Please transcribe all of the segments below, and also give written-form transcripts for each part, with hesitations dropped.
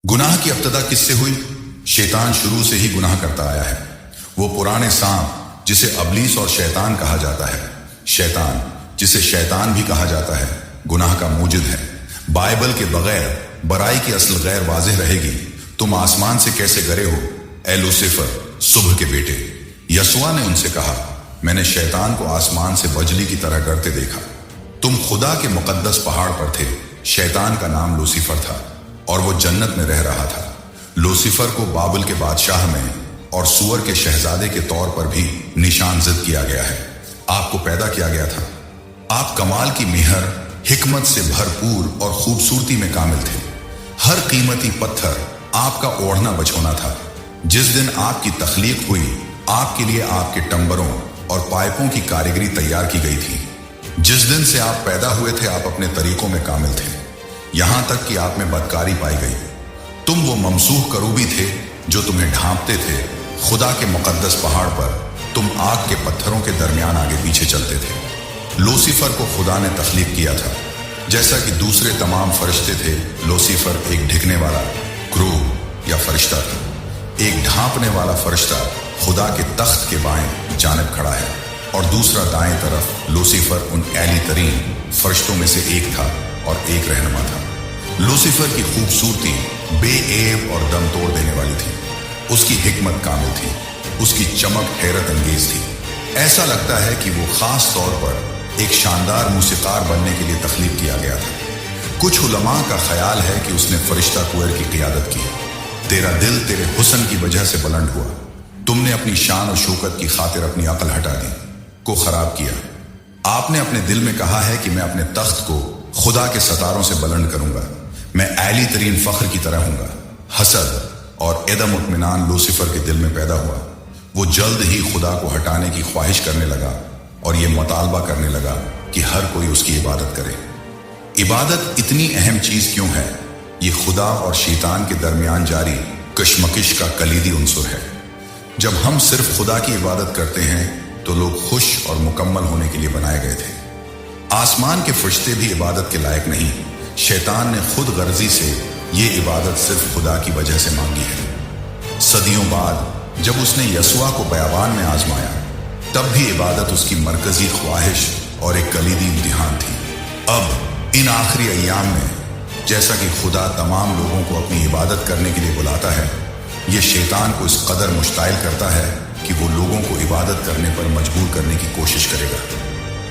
गुनाह की इब्तदा किससे हुई? शैतान शुरू से ही गुनाह करता आया है। वो पुराने सांप जिसे अबलीस और शैतान कहा जाता है, शैतान जिसे शैतान भी कहा जाता है, गुनाह का मूजिद है। बाइबल के बगैर बराई की असल गैर वाज़ेह रहेगी। तुम आसमान से कैसे गिरे हो ए लूसीफर, सुबह के बेटे। यसूआ ने उनसे कहा, मैंने शैतान को आसमान से बजली की तरह गिरते देखा। तुम खुदा के मुकद्दस पहाड़ पर थे। शैतान का नाम लूसीफर था और वो जन्नत में रह रहा था। लूसीफर को बाबुल के बादशाह में और सुअर के शहजादे के तौर पर भी निशानजिद किया गया है। आपको पैदा किया गया था। आप कमाल की मेहर, हिकमत से भरपूर और खूबसूरती में कामिल थे। हर कीमती पत्थर आपका ओढ़ना बछोना था। जिस दिन आपकी तख्लीक हुई, आपके लिए आपके टंबरों और पाइपों की कारीगरी तैयार की गई थी। जिस दिन से आप पैदा हुए थे, आप अपने तरीकों में कामिल थे, यहां तक कि आप में बदकारी पाई गई। तुम वो ममसूह करूबी थे जो तुम्हें ढांपते थे। खुदा के मुकद्दस पहाड़ पर तुम आग के पत्थरों के दरमियान आगे पीछे चलते थे। लूसीफर को खुदा ने तख्लीक किया था। जैसा कि दूसरे तमाम फरिश्ते थे, लूसीफर एक ढिकने वाला क्रूब या फरिश्ता था। एक ढांपने वाला फरिश्ता खुदा के तख्त के बाएं जानिब खड़ा है और दूसरा दाएं तरफ। लूसीफर उन ऐली तरीन फरिश्तों में से एक था और एक रहनुमा था। लूसीफर की खूबसूरती बेऐब और दम तोड़ देने वाली थी। उसकी हिकमत कामिल थी, उसकी चमक हैरत अंगेज थी। ऐसा लगता है कि वो खास तौर पर एक शानदार मूसीकार बनने के लिए तख्लीक किया गया था। कुछ उलमा का ख्याल है कि उसने फरिश्ता कुएर की क़ियादत की। तेरा दिल तेरे हुस्न की वजह से बुलंद हुआ। तुमने अपनी शान और शौकत की खातिर अपनी अकल हटा दी, को खराब किया। आपने अपने दिल में कहा है कि मैं अपने तख्त को खुदा के सतारों से बुलंद करूंगा, मैं ऐली तरीन फख्र की तरह हूंगा। हसद और एदम इत्मीनान लूसीफर के दिल में पैदा हुआ। वो जल्द ही खुदा को हटाने की ख्वाहिश करने लगा और ये मुतालबा करने लगा कि हर कोई उसकी इबादत करे। इबादत इतनी अहम चीज क्यों है? ये खुदा और शैतान के दरमियान जारी कशमकश का कलीदी उनसुर है। जब हम सिर्फ खुदा की इबादत करते हैं तो लोग खुश और मुकम्मल होने के लिए बनाए गए थे। आसमान के फरिश्ते भी इबादत के लायक नहीं। शैतान ने खुद गर्जी से ये इबादत सिर्फ खुदा की वजह से मांगी है। सदियों बाद जब उसने यसूआ को बयाबान में आजमाया, तब भी इबादत उसकी मरकजी ख्वाहिश और एक कलीदी इम्तिहान थी। अब इन आखिरी अय्याम में, जैसा कि खुदा तमाम लोगों को अपनी इबादत करने के लिए बुलाता है, ये शैतान को इस कदर मुश्ताइल करता है कि वो लोगों को इबादत करने पर मजबूर करने की कोशिश करेगा।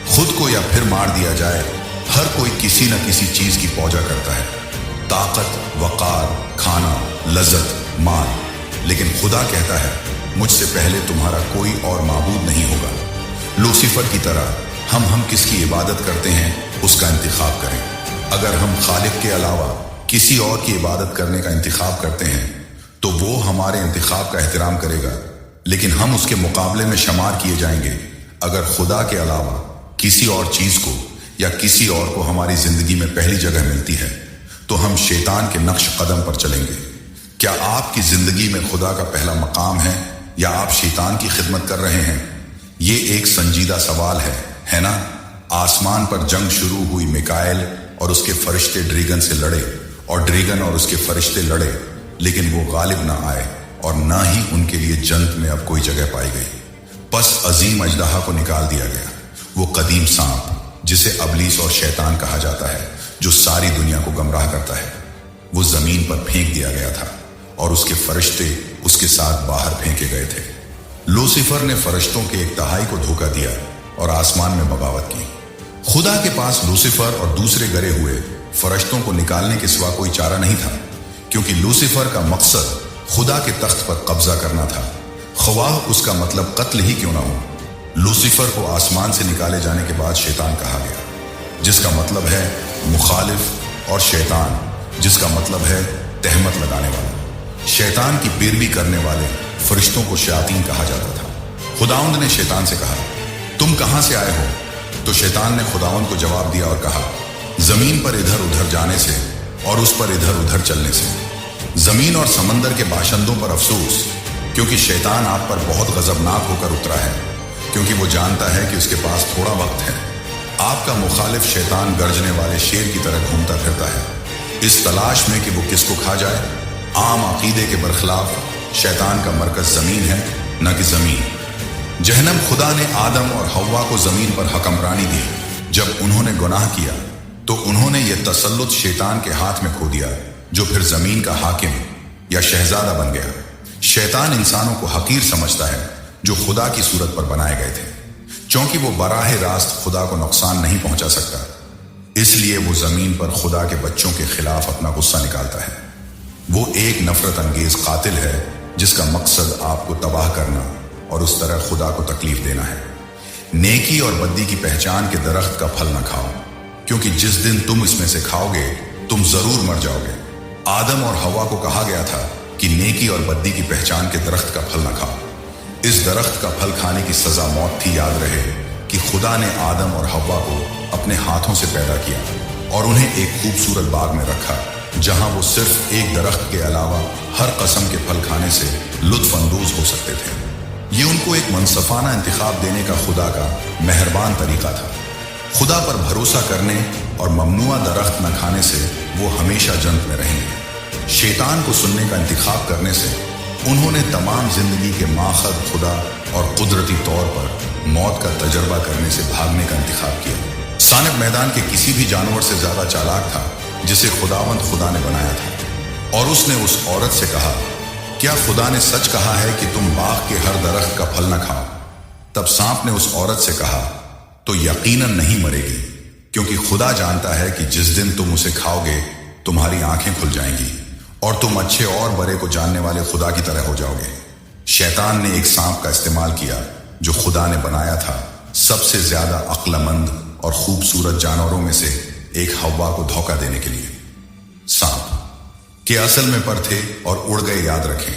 खुद को या फिर मार दिया जाए, हर कोई किसी न किसी चीज की पौजा करता है। ताकत, वकार, खाना, लज्जत, माल। लेकिन खुदा कहता है, मुझसे पहले तुम्हारा कोई और माबूद नहीं होगा। लूसीफर की तरह हम किसकी इबादत करते हैं उसका इंतखाब करें। अगर हम खालिक के अलावा किसी और की इबादत करने का इंतखाब करते हैं तो वो हमारे इंतखाब का एहतराम करेगा, लेकिन हम उसके मुकाबले में शुमार किए जाएंगे। अगर खुदा के अलावा किसी और चीज को या किसी और को हमारी जिंदगी में पहली जगह मिलती है तो हम शैतान के नक्श कदम पर चलेंगे। क्या आपकी जिंदगी में खुदा का पहला मकाम है या आप शैतान की खिदमत कर रहे हैं? ये एक संजीदा सवाल है ना? आसमान पर जंग शुरू हुई। मिकाएल और उसके फरिश्ते ड्रैगन से लड़े और ड्रैगन और उसके फरिश्ते लड़े, लेकिन वो गालिब ना आए और ना ही उनके लिए जन्नत में अब कोई जगह पाई गई। बस अजीम अजदहा को निकाल दिया गया, वो कदीम सांप जिसे अबलीस और शैतान कहा जाता है, जो सारी दुनिया को गमराह करता है। वो जमीन पर फेंक दिया गया था और उसके फरिश्ते उसके साथ बाहर फेंके गए थे। लूसीफर ने फरिश्तों के एक तिहाई को धोखा दिया और आसमान में बगावत की। खुदा के पास लूसीफर और दूसरे गरे हुए फरिश्तों को निकालने के सिवा कोई चारा नहीं था, क्योंकि लूसीफर का मकसद खुदा के तख्त पर कब्जा करना था, ख्वाह उसका मतलब कत्ल ही क्यों ना हो। लूसीफर को आसमान से निकाले जाने के बाद शैतान कहा गया, जिसका मतलब है मुखालिफ, और शैतान जिसका मतलब है तहमत लगाने वाला। शैतान की पैरवी करने वाले फरिश्तों को शयातीन कहा जाता था। खुदावंद ने शैतान से कहा, तुम कहां से आए हो? तो शैतान ने खुदावंद को जवाब दिया और कहा, जमीन पर इधर उधर जाने से और उस पर इधर उधर चलने से। जमीन और समंदर के बाशिंदों पर अफसोस, क्योंकि शैतान आप पर बहुत गजबनाक होकर उतरा है, क्योंकि वो जानता है कि उसके पास थोड़ा वक्त है। आपका मुखालिफ शैतान गर्जने वाले शेर की तरह घूमता फिरता है, इस तलाश में कि वो किसको खा जाए। عام عقیدے کے برخلاف شیطان کا مرکز زمین ہے، نہ کہ زمین۔ جہنم خدا نے آدم اور حوا کو زمین پر حکمرانی دی۔ جب انہوں نے گناہ کیا تو انہوں نے یہ تسلط شیطان کے ہاتھ میں کھو دیا، جو پھر زمین کا حاکم یا شہزادہ بن گیا۔ شیطان انسانوں کو حقیر سمجھتا ہے جو خدا کی صورت پر بنائے گئے تھے، چونکہ وہ براہ راست خدا کو نقصان نہیں پہنچا سکتا، اس لیے وہ زمین پر خدا کے بچوں کے خلاف اپنا غصہ نکالتا ہے۔ وہ ایک نفرت انگیز قاتل ہے جس کا مقصد آپ کو تباہ کرنا اور اس طرح خدا کو تکلیف دینا ہے۔ نیکی اور بدی کی پہچان کے درخت کا پھل نہ کھاؤ، کیونکہ جس دن تم اس میں سے کھاؤ گے تم ضرور مر جاؤ گے۔ آدم اور حوا کو کہا گیا تھا کہ نیکی اور بدی کی پہچان کے درخت کا پھل نہ کھاؤ۔ اس درخت کا پھل کھانے کی سزا موت تھی۔ یاد رہے کہ خدا نے آدم اور حوا کو اپنے ہاتھوں سے پیدا کیا اور انہیں ایک خوبصورت باغ میں رکھا، جہاں وہ صرف ایک درخت کے علاوہ ہر قسم کے پھل کھانے سے لطف اندوز ہو سکتے تھے۔ یہ ان کو ایک منصفانہ انتخاب دینے کا خدا کا مہربان طریقہ تھا۔ خدا پر بھروسہ کرنے اور ممنوع درخت نہ کھانے سے وہ ہمیشہ جنت میں رہیں گے۔ شیطان کو سننے کا انتخاب کرنے سے انہوں نے تمام زندگی کے ماخذ خدا اور قدرتی طور پر موت کا تجربہ کرنے سے بھاگنے کا انتخاب کیا۔ سانپ میدان کے کسی بھی جانور سے زیادہ چالاک تھا جسے خدا نے بنایا تھا، اور اس نے اس عورت سے کہا، کیا خدا نے سچ کہا ہے کہ تم باغ کے ہر درخت کا پھل نہ کھاؤ؟ تب سانپ نے اس عورت سے کہا، تو یقیناً نہیں مرے گی، کیونکہ خدا جانتا ہے کہ جس دن تم اسے کھاؤ گے تمہاری آنکھیں کھل جائیں گی اور تم اچھے اور برے کو جاننے والے خدا کی طرح ہو جاؤ گے۔ شیطان نے ایک سانپ کا استعمال کیا جو خدا نے بنایا تھا، سب سے زیادہ عقل مند اور خوبصورت جانوروں میں سے ایک حوا کو دھوکہ دینے کے لیے۔ سانپ کہ اصل میں پر تھے اور اڑ گئے، یاد رکھیں،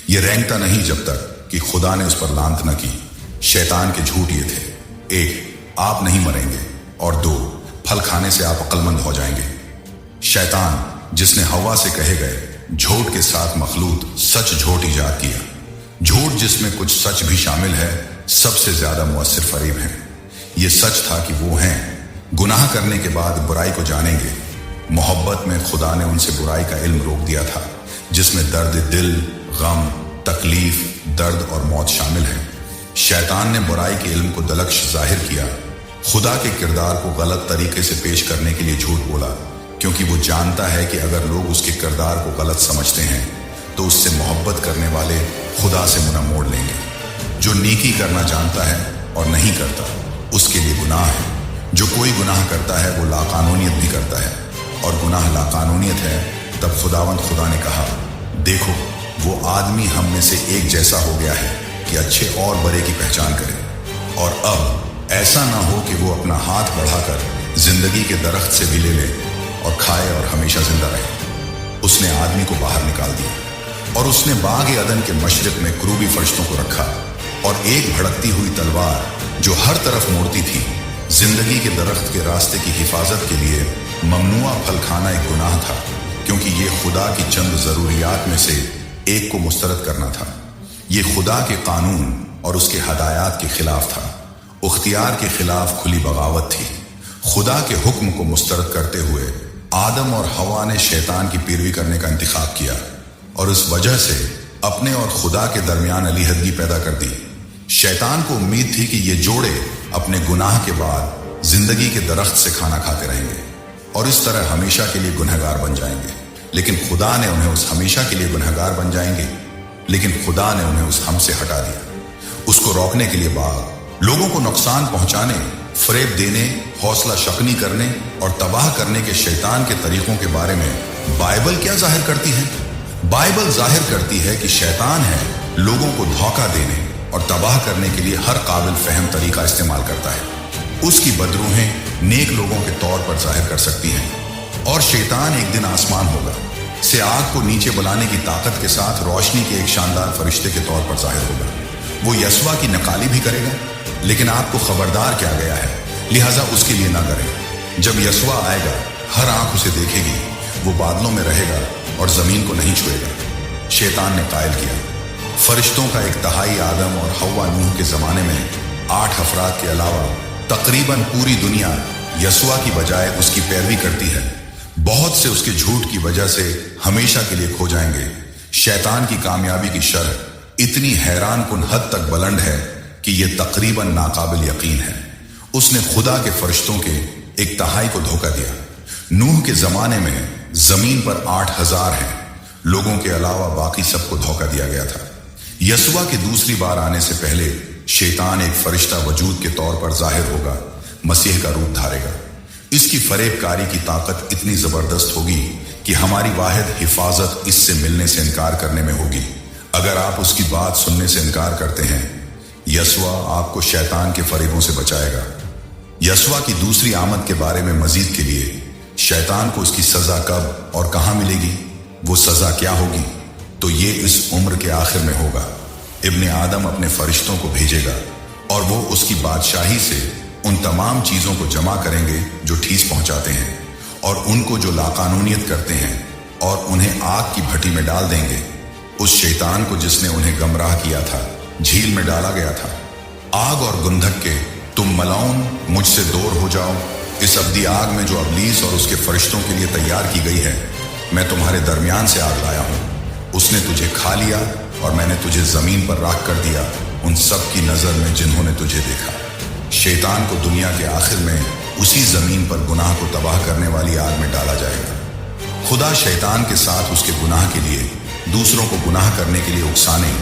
یہ رینگتا نہیں جب تک کہ خدا نے اس پر لعنت نہ کی۔ شیطان کے جھوٹ یہ تھے، 1 آپ نہیں مریں گے، اور 2 پھل کھانے سے آپ عقل مند ہو جائیں گے۔ شیطان جس نے حوا سے کہے گئے جھوٹ کے ساتھ مخلوط سچ جھوٹ ایجاد کیا۔ جھوٹ جس میں کچھ سچ بھی شامل ہے سب سے زیادہ مؤثر فریب ہے۔ یہ سچ تھا کہ وہ ہیں، گناہ کرنے کے بعد برائی کو جانیں گے۔ محبت میں خدا نے ان سے برائی کا علم روک دیا تھا، جس میں درد دل، غم، تکلیف، درد اور موت شامل ہے۔ شیطان نے برائی کے علم کو دلکش ظاہر کیا، خدا کے کردار کو غلط طریقے سے پیش کرنے کے لیے جھوٹ بولا، کیونکہ وہ جانتا ہے کہ اگر لوگ اس کے کردار کو غلط سمجھتے ہیں تو اس سے محبت کرنے والے خدا سے منہ موڑ لیں گے۔ جو نیکی کرنا جانتا ہے اور نہیں کرتا اس کے لیے گناہ ہے۔ جو کوئی گناہ کرتا ہے وہ لاقانونیت بھی کرتا ہے، اور گناہ لاقانونیت ہے۔ تب خدا نے کہا، دیکھو وہ آدمی ہم میں سے ایک جیسا ہو گیا ہے کہ اچھے اور برے کی پہچان کرے، اور اب ایسا نہ ہو کہ وہ اپنا ہاتھ بڑھا کر زندگی کے درخت سے بھی لے لے اور کھائے اور ہمیشہ زندہ رہے۔ اس نے آدمی کو باہر نکال دیا، اور اس نے باغ عدن کے مشرق میں کروبی فرشتوں کو رکھا، اور ایک بھڑکتی ہوئی تلوار جو ہر طرف موڑتی تھی۔ زندگی کے درخت کے راستے کی حفاظت کے لیے ممنوع پھل کھانا ایک گناہ تھا، کیونکہ یہ خدا کی چند ضروریات میں سے ایک کو مسترد کرنا تھا۔ یہ خدا کے قانون اور اس کے ہدایات کے خلاف تھا، اختیار کے خلاف کھلی بغاوت تھی۔ خدا کے حکم کو مسترد کرتے ہوئے آدم اور حوا نے شیطان کی پیروی کرنے کا انتخاب کیا، اور اس وجہ سے اپنے اور خدا کے درمیان علیحدگی پیدا کر دی۔ شیطان کو امید تھی کہ یہ جوڑے اپنے گناہ کے بعد زندگی کے درخت سے کھانا کھاتے رہیں گے اور اس طرح ہمیشہ کے لیے گنہگار بن جائیں گے، لیکن خدا نے انہیں اس ہمیشہ کے لیے گنہگار بن جائیں گے لیکن خدا نے انہیں اس ہم سے ہٹا دیا۔ اس کو روکنے کے لیے لوگوں کو نقصان پہنچانے، فریب دینے، حوصلہ شکنی کرنے اور تباہ کرنے کے شیطان کے طریقوں کے بارے میں بائبل کیا ظاہر کرتی ہے؟ بائبل ظاہر کرتی ہے کہ شیطان ہے لوگوں کو دھوکہ دینے اور تباہ کرنے کے لیے ہر قابل فہم طریقہ استعمال کرتا ہے۔ اس کی بدروہیں نیک لوگوں کے طور پر ظاہر کر سکتی ہیں، اور شیطان ایک دن آسمان ہوگا سے آگ کو نیچے بلانے کی طاقت کے ساتھ روشنی کے ایک شاندار فرشتے کے طور پر ظاہر ہوگا۔ وہ یسوع کی نقالی بھی کرے گا، لیکن آپ کو خبردار کیا گیا ہے، لہٰذا اس کے لیے نہ کریں۔ جب یسوع آئے گا ہر آنکھ اسے دیکھے گی، وہ بادلوں میں رہے گا اور زمین کو نہیں چھوئے گا۔ شیطان نے قائل کیا، فرشتوں کا 1/3 آدم اور حوا نوح کے زمانے میں 8 افراد کے علاوہ تقریباً پوری دنیا یسوع کی بجائے اس کی پیروی کرتی ہے۔ بہت سے اس کے جھوٹ کی وجہ سے ہمیشہ کے لیے کھو جائیں گے، शैतान की कामयाबी की शर्ह इतनी हैरान कुन हद तक बुलंद है कि यह तकरीबन नाकाबिल यकीन है। उसने खुदा के फरिश्तों के एक तिहाई को धोखा दिया। नूह के जमाने में जमीन पर 8000 हैं, लोगों के अलावा बाकी सबको धोखा दिया गया था। यसुआ के दूसरी बार आने से पहले शैतान एक फरिश्ता वजूद के तौर पर जाहिर होगा, मसीह का रूप धारेगा। इसकी फरेबकारी की ताकत इतनी जबरदस्त होगी कि हमारी वाहिद हिफाजत इससे मिलने से इनकार करने में होगी। अगर आप उसकी बात सुनने से इनकार करते हैं, यसुआ आपको शैतान के फरेबों से बचाएगा। यसुआ की दूसरी आमद के बारे में मजीद के लिए शैतान को उसकी सजा कब और कहां मिलेगी, वो सजा क्या होगी, तो ये इस उम्र के आखिर में होगा। इब्ने आदम अपने फरिश्तों को भेजेगा और वो उसकी बादशाही से उन तमाम चीजों को जमा करेंगे जो ठेस पहुंचाते हैं और उनको जो लाकानूनियत करते हैं और उन्हें आग की भट्टी में डाल देंगे। उस शैतान को जिसने उन्हें गमराह किया था झील में डाला गया था। आग और गुंधक के तुम मलाउन मुझसे दूर हो जाओ। इस अब्दी आग में जो अबलीस और उसके फरिश्तों के लिए तैयार की गई है, मैं तुम्हारे दरमियान से आग लाया हूं। उसने तुझे खा लिया और मैंने तुझे जमीन पर राख कर दिया उन सब की नजर में जिन्होंने तुझे देखा। शैतान को दुनिया के आखिर में उसी जमीन पर गुनाह को तबाह करने वाली आग में डाला जाएगा। खुदा शैतान के साथ उसके गुनाह के लिए दूसरों को गुनाह करने के लिए उकसाने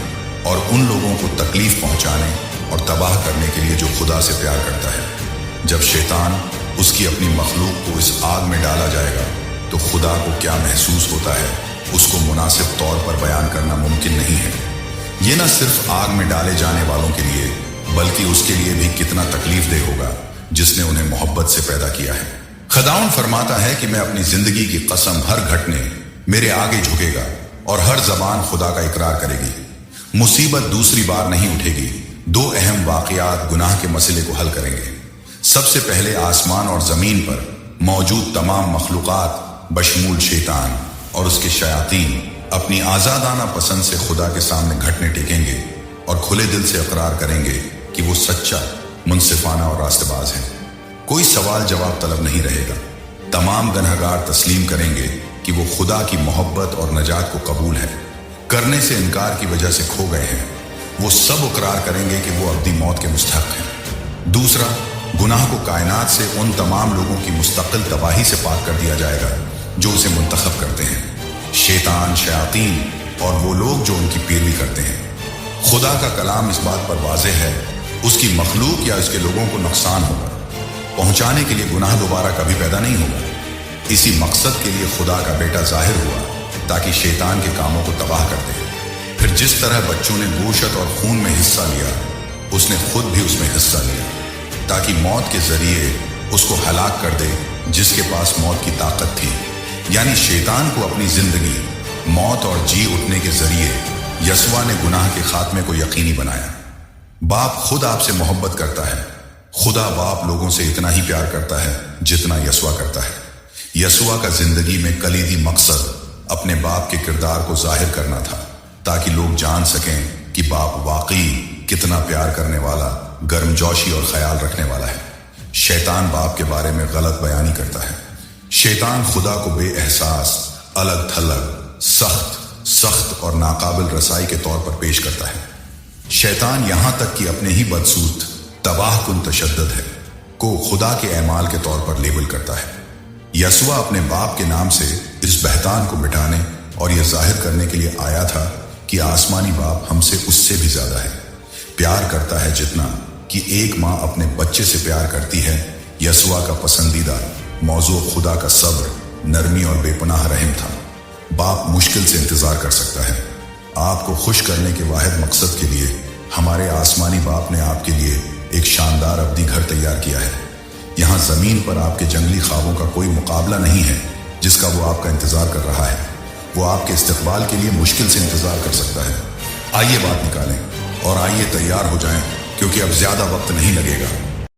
और उन लोगों को तकलीफ पहुंचाने और तबाह करने के लिए जो खुदा से प्यार करता है। जब शैतान उसकी अपनी मखलूक को इस आग में डाला जाएगा तो खुदा को क्या महसूस होता है, उसको मुनासिब तौर पर बयान करना मुमकिन नहीं है। ये न सिर्फ आग में डाले जाने वालों के लिए बल्कि उसके लिए भी कितना तकलीफ दे होगा जिसने उन्हें मोहब्बत से पैदा किया है। खुदावंद फरमाता है कि मैं अपनी जिंदगी की कसम, हर घटने मेरे आगे झुकेगा और हर जबान खुदा का इकरार करेगी। मुसीबत दूसरी बार नहीं उठेगी। दो अहम वाकयात गुनाह के मसले को हल करेंगे। सबसे पहले आसमान और जमीन पर मौजूद तमाम मखलूकात बशमूल शैतान और उसके शयातीन अपनी आजादाना पसंद से खुदा के सामने घटने टेकेंगे और खुले दिल से इकरार करेंगे कि वो सच्चा, मुनसिफाना और रास्तबाज है। कोई सवाल जवाब तलब नहीं रहेगा। तमाम गनहगार तस्लीम करेंगे कि वो खुदा की मोहब्बत और नजात को कबूल है, करने से इनकार की वजह से खो गए हैं। वो सब इकरार करेंगे कि वो अब्दी मौत के मुस्तहक हैं। दूसरा, गुनाह को कायनात से उन तमाम लोगों की मुस्तकिल तबाही से पाक कर दिया जाएगा जो उसे मुंतखब करते हैं, शैतान, शयातीन और वो लोग जो उनकी पैरवी करते हैं। खुदा का कलाम इस बात पर वाज़ेह है, उसकी मखलूक या उसके लोगों को नुकसान होगा, पहुंचाने के लिए गुनाह दोबारा कभी पैदा नहीं होगा। इसी मकसद के लिए खुदा का बेटा जाहिर हुआ ताकि शैतान के कामों को तबाह कर दे। फिर जिस तरह बच्चों ने गोशत और खून में हिस्सा लिया, उसने खुद भी उसमें हिस्सा लिया ताकि मौत के जरिए उसको हलाक कर दे जिसके पास मौत की ताकत थी। यानी शैतान को अपनी जिंदगी, मौत और जी उठने के जरिए यसुआ ने गुनाह के खात्मे को यकीनी बनाया। बाप खुद आपसे मोहब्बत करता है। खुदा बाप लोगों से इतना ही प्यार करता है जितना यसुआ करता है। यसुआ का जिंदगी में कलीदी मकसद अपने बाप के किरदार को जाहिर करना था ताकि लोग जान सकें कि बाप वाकई कितना प्यार करने वाला, गर्मजोशी और ख्याल रखने वाला है। शैतान बाप के बारे में गलत बयानी करता है। शैतान खुदा को बेएहसास, अलग थलग, सख्त और नाकाबिल रसाई के तौर पर पेश करता है। शैतान यहां तक कि अपने ही बदसूत, तबाह कुन तशद्दुद है को खुदा के ऐमाल के तौर पर लेबल करता है। यसुआ अपने बाप के नाम से इस बहतान को मिटाने और यह जाहिर करने के लिए आया था कि आसमानी बाप हमसे उससे भी ज्यादा है, प्यार करता है जितना कि एक माँ अपने बच्चे से प्यार करती है। यसुआ का पसंदीदा मौजू खुदा का सब्र, नरमी और बेपनाह रहम था। बाप मुश्किल से इंतजार कर सकता है। आपको खुश करने के वाहिद मकसद के लिए हमारे आसमानी बाप ने आपके लिए एक शानदार अब्दी घर तैयार किया है। यहाँ जमीन पर आपके जंगली ख्वाबों का कोई मुकाबला नहीं है जिसका वो आपका इंतजार कर रहा है। वो आपके इस्तकबाल के लिए मुश्किल से इंतजार कर सकता है। आइए बात निकालें और आइए तैयार हो जाएं, क्योंकि अब ज्यादा वक्त नहीं लगेगा।